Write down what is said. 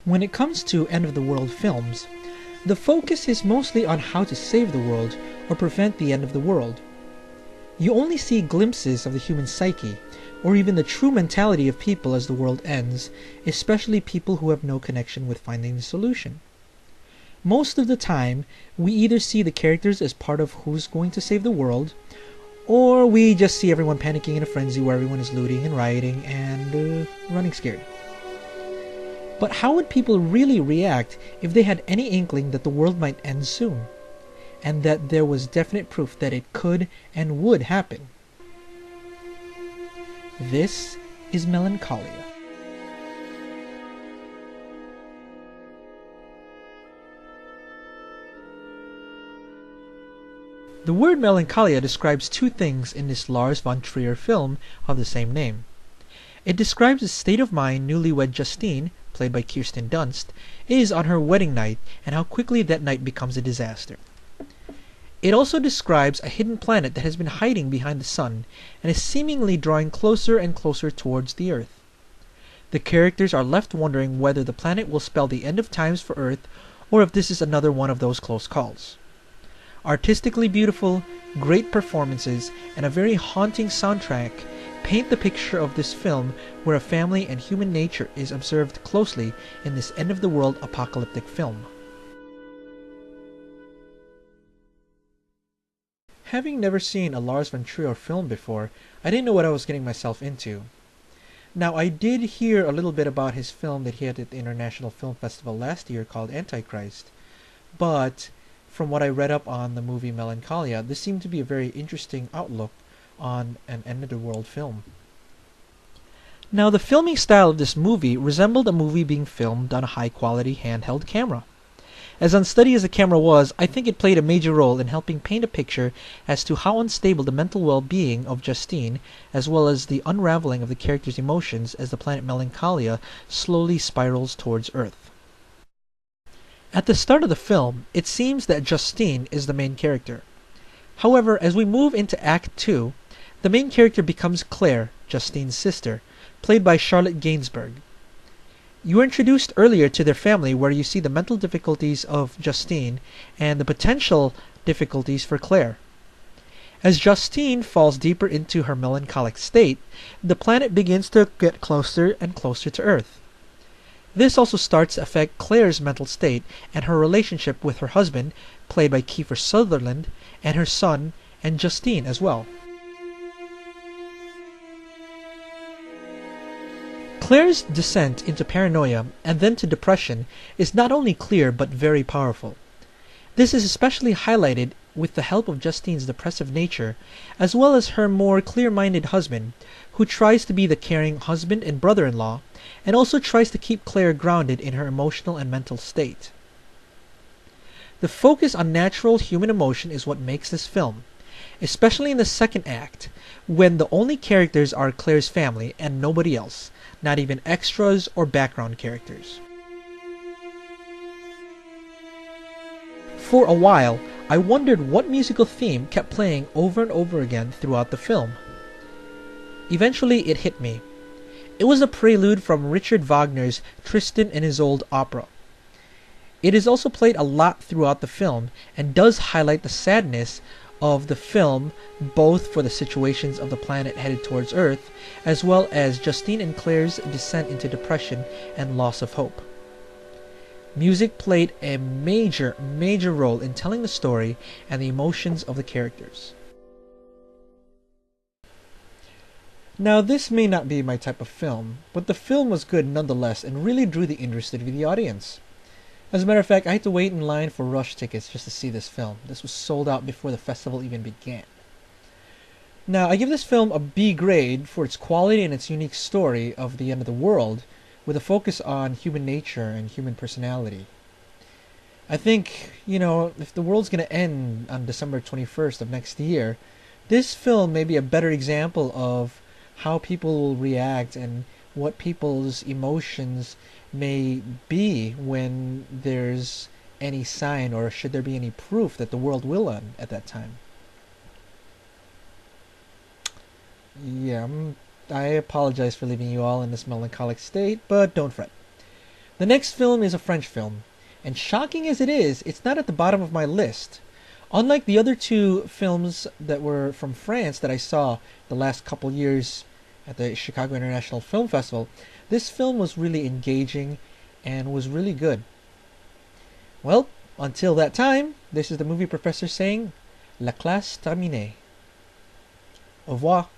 When it comes to end-of-the-world films, the focus is mostly on how to save the world or prevent the end of the world. You only see glimpses of the human psyche, or even the true mentality of people as the world ends, especially people who have no connection with finding the solution. Most of the time, we either see the characters as part of who's going to save the world, or we just see everyone panicking in a frenzy where everyone is looting and rioting and running scared. But how would people really react if they had any inkling that the world might end soon, and that there was definite proof that it could and would happen? This is Melancholia. The word Melancholia describes two things in this Lars von Trier film of the same name. It describes the state of mind newlywed Justine, played by Kirsten Dunst, is on her wedding night and how quickly that night becomes a disaster. It also describes a hidden planet that has been hiding behind the sun and is seemingly drawing closer and closer towards the Earth. The characters are left wondering whether the planet will spell the end of times for Earth or if this is another one of those close calls. Artistically beautiful, great performances, and a very haunting soundtrack paint the picture of this film where a family and human nature is observed closely in this end-of-the-world apocalyptic film. Having never seen a Lars von Trier film before, I didn't know what I was getting myself into. Now, I did hear a little bit about his film that he had at the International Film Festival last year called Antichrist, but from what I read up on the movie Melancholia, this seemed to be a very interesting outlook on an end-of-the-world film. Now, the filming style of this movie resembled a movie being filmed on a high-quality handheld camera. As unsteady as the camera was, I think it played a major role in helping paint a picture as to how unstable the mental well-being of Justine, as well as the unraveling of the character's emotions as the planet Melancholia slowly spirals towards Earth. At the start of the film, it seems that Justine is the main character. However, as we move into Act 2, the main character becomes Claire, Justine's sister, played by Charlotte Gainsburg. You were introduced earlier to their family where you see the mental difficulties of Justine and the potential difficulties for Claire. As Justine falls deeper into her melancholic state, the planet begins to get closer and closer to Earth. This also starts to affect Claire's mental state and her relationship with her husband, played by Kiefer Sutherland, and her son, and Justine as well. Claire's descent into paranoia and then to depression is not only clear but very powerful. This is especially highlighted with the help of Justine's depressive nature, as well as her more clear-minded husband, who tries to be the caring husband and brother-in-law, and also tries to keep Claire grounded in her emotional and mental state. The focus on natural human emotion is what makes this film, especially in the second act, when the only characters are Claire's family and nobody else, not even extras or background characters. For a while, I wondered what musical theme kept playing over and over again throughout the film. Eventually, it hit me. It was a prelude from Richard Wagner's Tristan and Isolde opera. It is also played a lot throughout the film and does highlight the sadness of the film, both for the situations of the planet headed towards Earth, as well as Justine and Claire's descent into depression and loss of hope. Music played a major role in telling the story and the emotions of the characters. Now, this may not be my type of film, but the film was good nonetheless and really drew the interest of the audience. As a matter of fact, I had to wait in line for rush tickets just to see this film. This was sold out before the festival even began. Now, I give this film a B grade for its quality and its unique story of the end of the world, with a focus on human nature and human personality. I think, if the world's going to end on December 21st of next year, this film may be a better example of how people will react and what people's emotions may be when there's any sign or should there be any proof that the world will end at that time. Yeah, I apologize for leaving you all in this melancholic state, but don't fret. The next film is a French film, and shocking as it is, it's not at the bottom of my list. Unlike the other two films that were from France that I saw the last couple years at the Chicago International Film Festival, this film was really engaging and was really good. Well, until that time, this is the movie professor saying, La classe terminée. Au revoir.